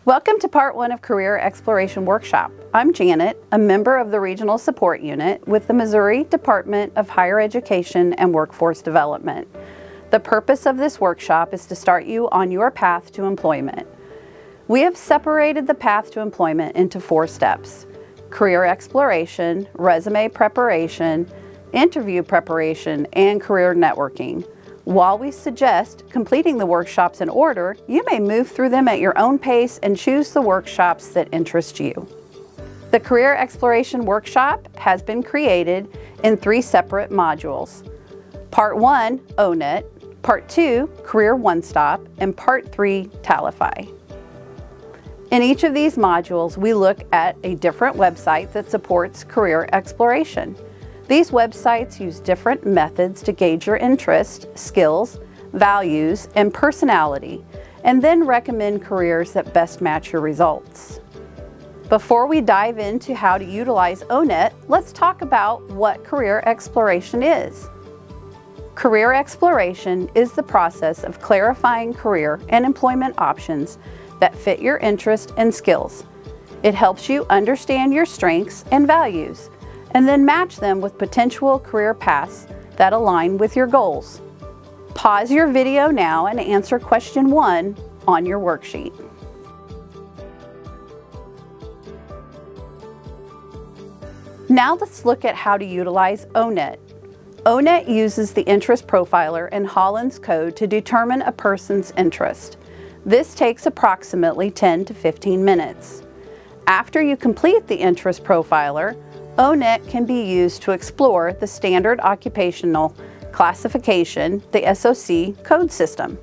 Welcome to part one of Career Exploration Workshop. I'm Janet, a member of the Regional Support Unit with the Missouri Department of Higher Education and Workforce Development. The purpose of this workshop is to start you on your path to employment. We have separated the path to employment into 4 steps: career exploration, resume preparation, interview preparation, and career networking. While we suggest completing the workshops in order, you may move through them at your own pace and choose the workshops that interest you. The Career Exploration Workshop has been created in 3 separate modules. Part 1, ONET, Part 2, CareerOneStop, and Part 3, Talify. In each of these modules, we look at a different website that supports career exploration. These websites use different methods to gauge your interest, skills, values, and personality, and then recommend careers that best match your results. Before we dive into how to utilize ONET, let's talk about what career exploration is. Career exploration is the process of clarifying career and employment options that fit your interest and skills. It helps you understand your strengths and values, and then match them with potential career paths that align with your goals. Pause your video now and answer question 1 on your worksheet. Now let's look at how to utilize ONET. ONET uses the interest profiler and Holland's code to determine a person's interest. This takes approximately 10 to 15 minutes. After you complete the interest profiler, ONET can be used to explore the Standard Occupational Classification, the SOC, code system.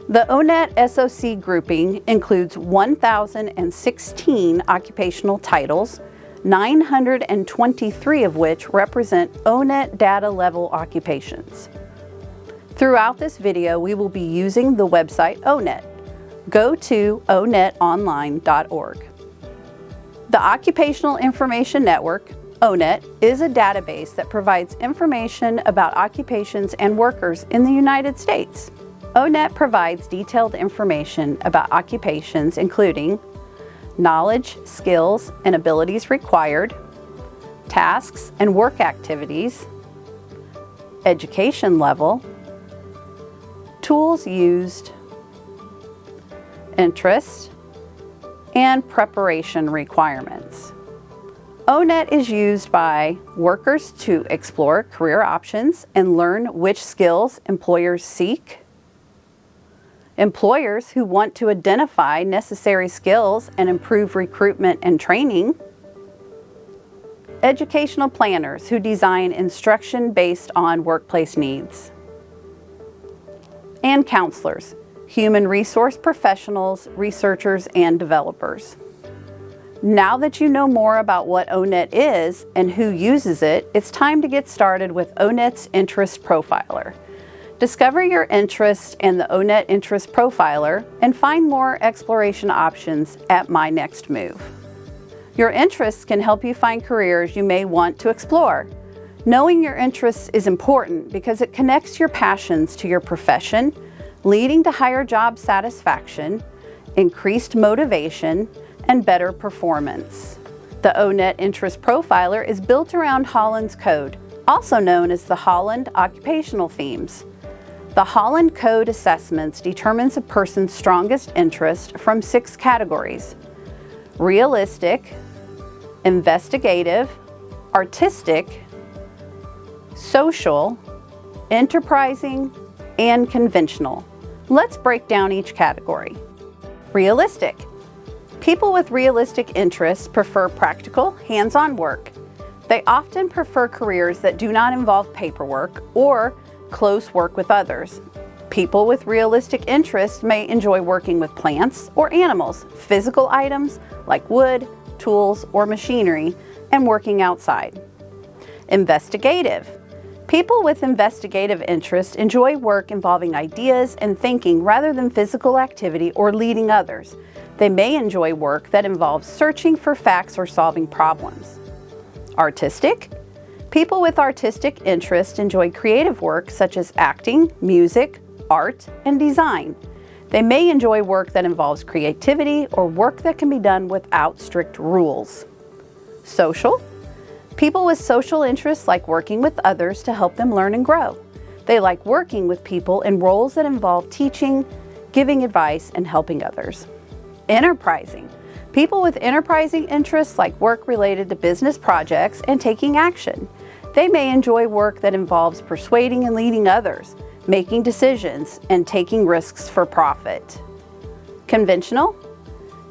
The ONET SOC grouping includes 1,016 occupational titles, 923 of which represent ONET data level occupations. Throughout this video, we will be using the website ONET. Go to onetonline.org. The Occupational Information Network, ONET, is a database that provides information about occupations and workers in the United States. ONET provides detailed information about occupations including knowledge, skills, and abilities required, tasks and work activities, education level, tools used, interest, and preparation requirements. ONET is used by workers to explore career options and learn which skills employers seek, employers who want to identify necessary skills and improve recruitment and training, educational planners who design instruction based on workplace needs, and counselors, human resource professionals, researchers, and developers. Now that you know more about what ONET is and who uses it, it's time to get started with ONET's Interest Profiler. Discover your interests and the ONET Interest Profiler and find more exploration options at My Next Move. Your interests can help you find careers you may want to explore. Knowing your interests is important because it connects your passions to your profession, leading to higher job satisfaction, increased motivation, and better performance. The ONET Interest Profiler is built around Holland's code, also known as the Holland Occupational Themes. The Holland Code assessments determines a person's strongest interest from 6 categories: realistic, investigative, artistic, social, enterprising, and conventional. Let's break down each category. Realistic. People with realistic interests prefer practical, hands-on work. They often prefer careers that do not involve paperwork or close work with others. People with realistic interests may enjoy working with plants or animals, physical items like wood, tools, or machinery, and working outside. Investigative. People with investigative interests enjoy work involving ideas and thinking rather than physical activity or leading others. They may enjoy work that involves searching for facts or solving problems. Artistic. People with artistic interest enjoy creative work such as acting, music, art, and design. They may enjoy work that involves creativity or work that can be done without strict rules. Social. People with social interests like working with others to help them learn and grow. They like working with people in roles that involve teaching, giving advice, and helping others. Enterprising. People with enterprising interests like work related to business projects and taking action. They may enjoy work that involves persuading and leading others, making decisions, and taking risks for profit. Conventional.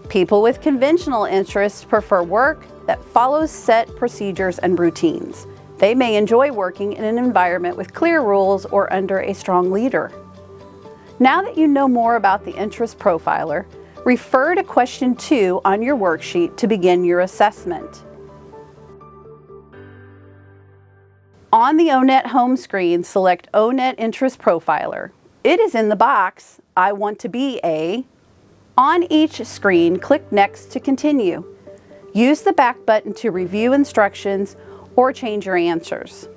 People with conventional interests prefer work that follows set procedures and routines. They may enjoy working in an environment with clear rules or under a strong leader. Now that you know more about the interest profiler, refer to question 2 on your worksheet to begin your assessment. On the O-Net home screen, select O-Net Interest Profiler. It is in the box, I want to be a. On each screen, click Next to continue. Use the back button to review instructions or change your answers.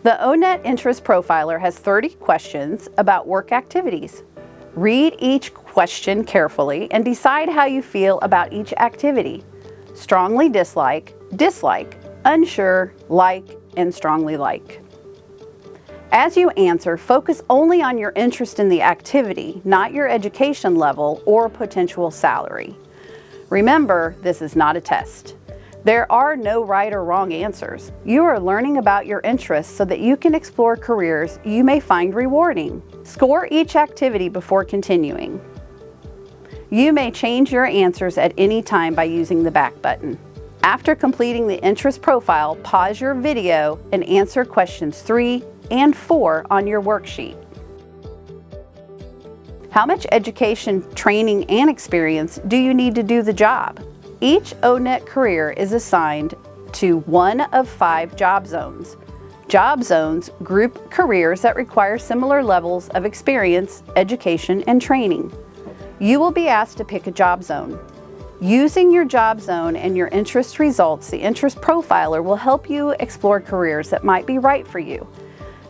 The O-Net Interest Profiler has 30 questions about work activities. Read each question carefully and decide how you feel about each activity. Strongly dislike, dislike, unsure, like, and strongly like. As you answer, focus only on your interest in the activity, not your education level or potential salary. Remember, this is not a test. There are no right or wrong answers. You are learning about your interests so that you can explore careers you may find rewarding. Score each activity before continuing. You may change your answers at any time by using the back button. After completing the interest profile, pause your video and answer questions 3 and 4 on your worksheet. How much education, training, and experience do you need to do the job? Each O-Net career is assigned to one of 5 job zones. Job zones group careers that require similar levels of experience, education, and training. You will be asked to pick a job zone. Using your job zone and your interest results, the interest profiler will help you explore careers that might be right for you.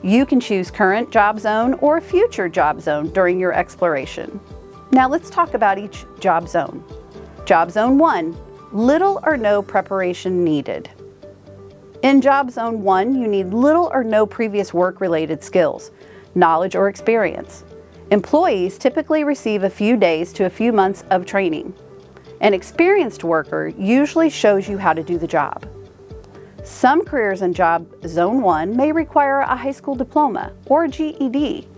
You can choose current job zone or future job zone during your exploration. Now let's talk about each job zone. Job Zone 1, little or no preparation needed. In Job Zone 1, you need little or no previous work-related skills, knowledge, or experience. Employees typically receive a few days to a few months of training. An experienced worker usually shows you how to do the job. Some careers in Job Zone 1 may require a high school diploma or GED.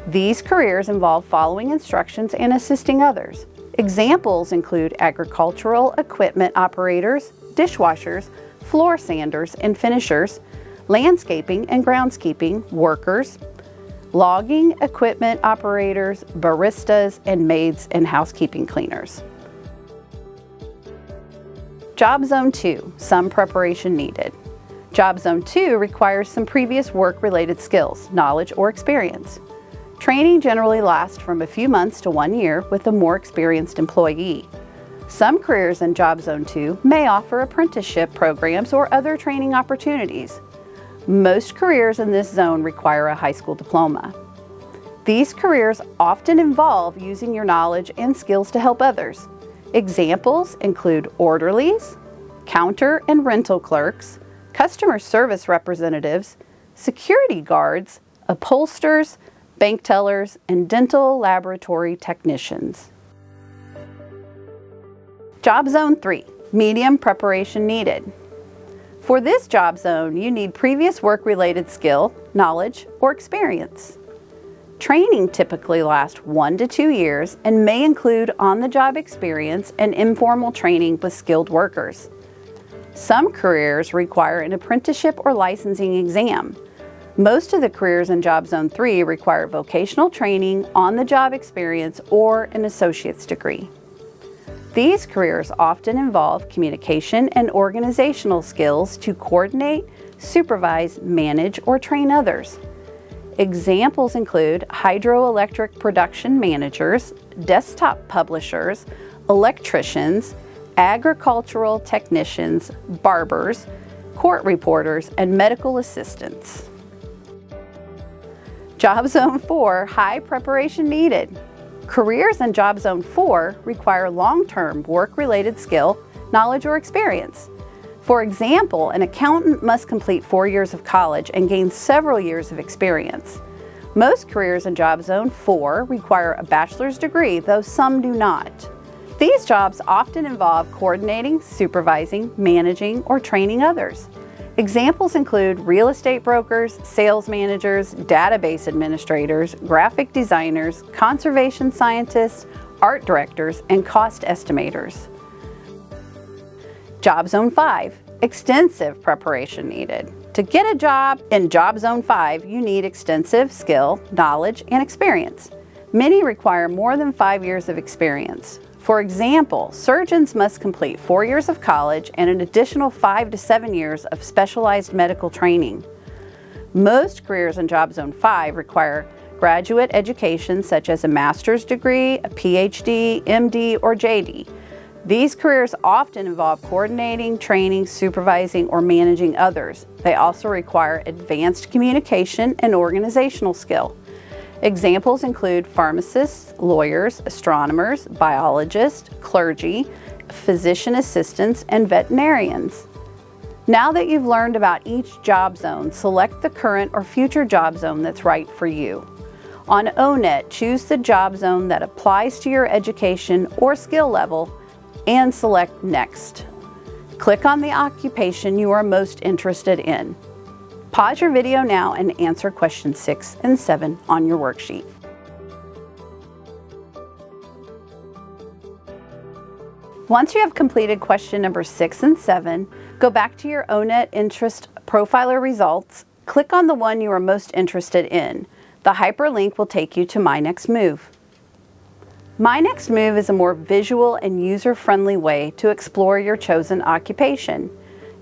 These careers involve following instructions and assisting others. Examples include agricultural equipment operators, dishwashers, floor sanders and finishers, landscaping and groundskeeping workers, logging equipment operators, baristas, and maids and housekeeping cleaners. Job Zone 2, some preparation needed. Job Zone 2 requires some previous work-related skills, knowledge, or experience. Training generally lasts from a few months to 1 year with a more experienced employee. Some careers in Job Zone 2 may offer apprenticeship programs or other training opportunities. Most careers in this zone require a high school diploma. These careers often involve using your knowledge and skills to help others. Examples include orderlies, counter and rental clerks, customer service representatives, security guards, upholsterers, bank tellers, and dental laboratory technicians. Job Zone 3, medium preparation needed. For this job zone, you need previous work-related skill, knowledge, or experience. Training typically lasts 1 to 2 years and may include on-the-job experience and informal training with skilled workers. Some careers require an apprenticeship or licensing exam. Most of the careers in Job Zone 3 require vocational training, on-the-job experience, or an associate's degree. These careers often involve communication and organizational skills to coordinate, supervise, manage, or train others. Examples include hydroelectric production managers, desktop publishers, electricians, agricultural technicians, barbers, court reporters, and medical assistants. Job Zone 4, high preparation needed. Careers in Job Zone 4 require long-term work-related skill, knowledge, or experience. For example, an accountant must complete 4 years of college and gain several years of experience. Most careers in Job Zone 4 require a bachelor's degree, though some do not. These jobs often involve coordinating, supervising, managing, or training others. Examples include real estate brokers, sales managers, database administrators, graphic designers, conservation scientists, art directors, and cost estimators. Job Zone 5, extensive preparation needed. To get a job in Job Zone 5, you need extensive skill, knowledge, and experience. Many require more than 5 years of experience. For example, surgeons must complete 4 years of college and an additional 5 to 7 years of specialized medical training. Most careers in Job Zone 5 require graduate education such as a master's degree, a PhD, MD, or JD. These careers often involve coordinating, training, supervising, or managing others. They also require advanced communication and organizational skill. Examples include pharmacists, lawyers, astronomers, biologists, clergy, physician assistants, and veterinarians. Now that you've learned about each job zone, select the current or future job zone that's right for you. On O-Net, choose the job zone that applies to your education or skill level and select Next. Click on the occupation you are most interested in. Pause your video now and answer questions 6 and 7 on your worksheet. Once you have completed question number 6 and 7, go back to your O-Net Interest Profiler results, click on the one you are most interested in. The hyperlink will take you to My Next Move. My Next Move is a more visual and user-friendly way to explore your chosen occupation.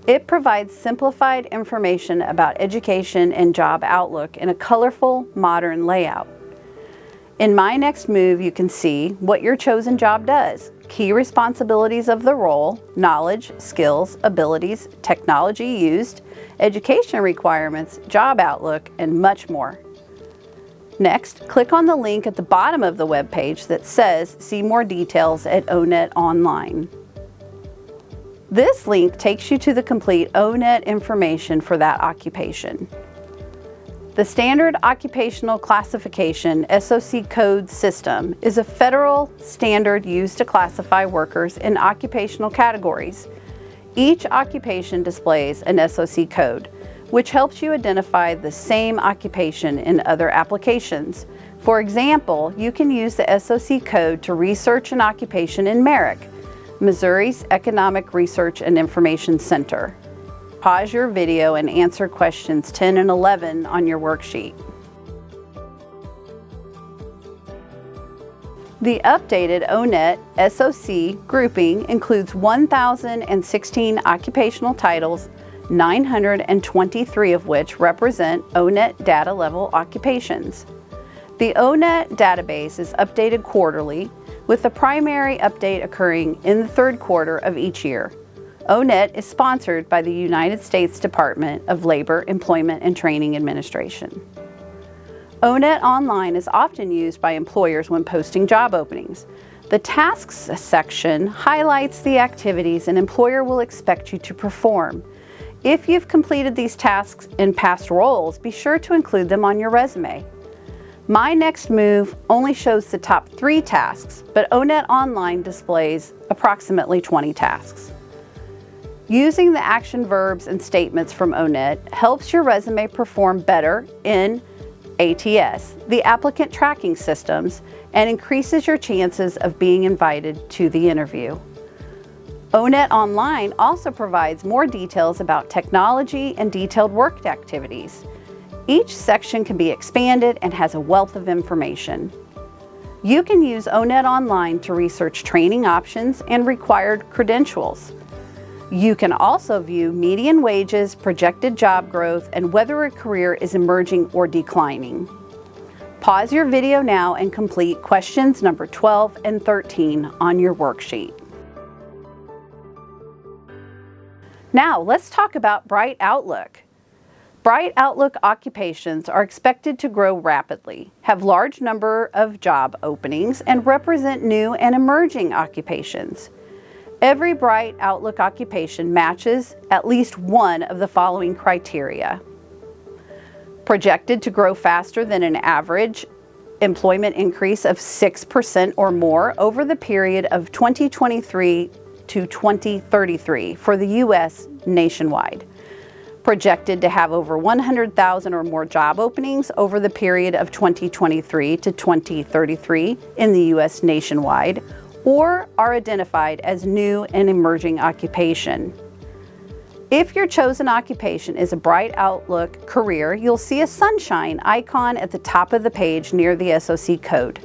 It provides simplified information about education and job outlook in a colorful, modern layout. In My Next Move, you can see what your chosen job does, key responsibilities of the role, knowledge, skills, abilities, technology used, education requirements, job outlook, and much more. Next, click on the link at the bottom of the web page that says See More Details at O-Net Online. This link takes you to the complete O-Net information for that occupation. The Standard Occupational Classification (SOC) code system is a federal standard used to classify workers in occupational categories. Each occupation displays an SOC code, which helps you identify the same occupation in other applications. For example, you can use the SOC code to research an occupation in Merrick, Missouri's Economic Research and Information Center. Pause your video and answer questions 10 and 11 on your worksheet. The updated O-Net SOC grouping includes 1,016 occupational titles, 923 of which represent O-Net data level occupations. The O-Net database is updated quarterly, with the primary update occurring in the third quarter of each year. O-Net is sponsored by the United States Department of Labor, Employment, and Training Administration. O-Net Online is often used by employers when posting job openings. The Tasks section highlights the activities an employer will expect you to perform. If you've completed these tasks in past roles, be sure to include them on your resume. My Next Move only shows the top 3 tasks, but O-Net Online displays approximately 20 tasks. Using the action verbs and statements from O-Net helps your resume perform better in ATS, the applicant tracking systems, and increases your chances of being invited to the interview. O-Net Online also provides more details about technology and detailed work activities. Each section can be expanded and has a wealth of information. You can use O-Net Online to research training options and required credentials. You can also view median wages, projected job growth, and whether a career is emerging or declining. Pause your video now and complete questions number 12 and 13 on your worksheet. Now let's talk about Bright Outlook. Bright outlook occupations are expected to grow rapidly, have large number of job openings, and represent new and emerging occupations. Every bright outlook occupation matches at least one of the following criteria. Projected to grow faster than an average employment increase of 6% or more over the period of 2023 to 2033 for the U.S. nationwide. Projected to have over 100,000 or more job openings over the period of 2023 to 2033 in the U.S. nationwide, or are identified as new and emerging occupation. If your chosen occupation is a bright outlook career, you'll see a sunshine icon at the top of the page near the SOC code.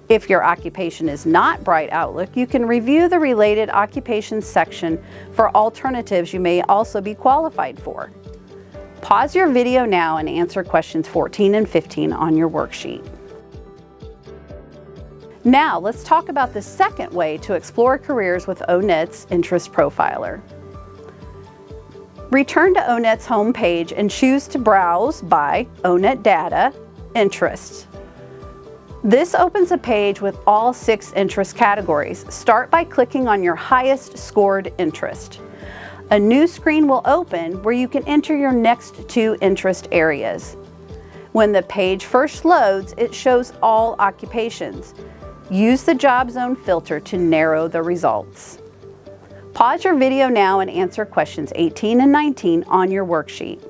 If your occupation is not bright outlook, you can review the related occupations section for alternatives you may also be qualified for. Pause your video now and answer questions 14 and 15 on your worksheet. Now let's talk about the second way to explore careers with O-Net's Interest Profiler. Return to O-Net's home page and choose to browse by O-Net Data, Interests. This opens a page with all 6 interest categories. Start by clicking on your highest scored interest. A new screen will open where you can enter your next 2 interest areas. When the page first loads, it shows all occupations. Use the Job Zone filter to narrow the results. Pause your video now and answer questions 18 and 19 on your worksheet.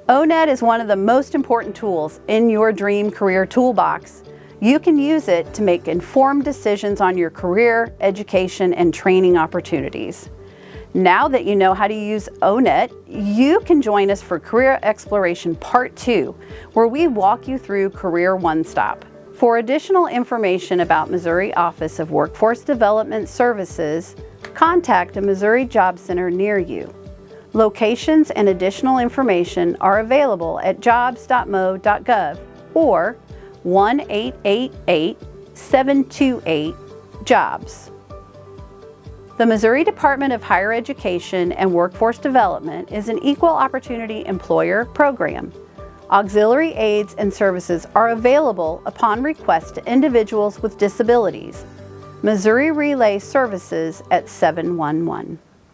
O-Net is one of the most important tools in your dream career toolbox. You can use it to make informed decisions on your career, education, and training opportunities. Now that you know how to use O-Net, you can join us for Career Exploration Part 2, where we walk you through CareerOneStop. For additional information about Missouri Office of Workforce Development Services, contact a Missouri Job Center near you. Locations and additional information are available at jobs.mo.gov or 1-888-728-JOBS. The Missouri Department of Higher Education and Workforce Development is an equal opportunity employer program. Auxiliary aids and services are available upon request to individuals with disabilities. Missouri Relay Services at 711.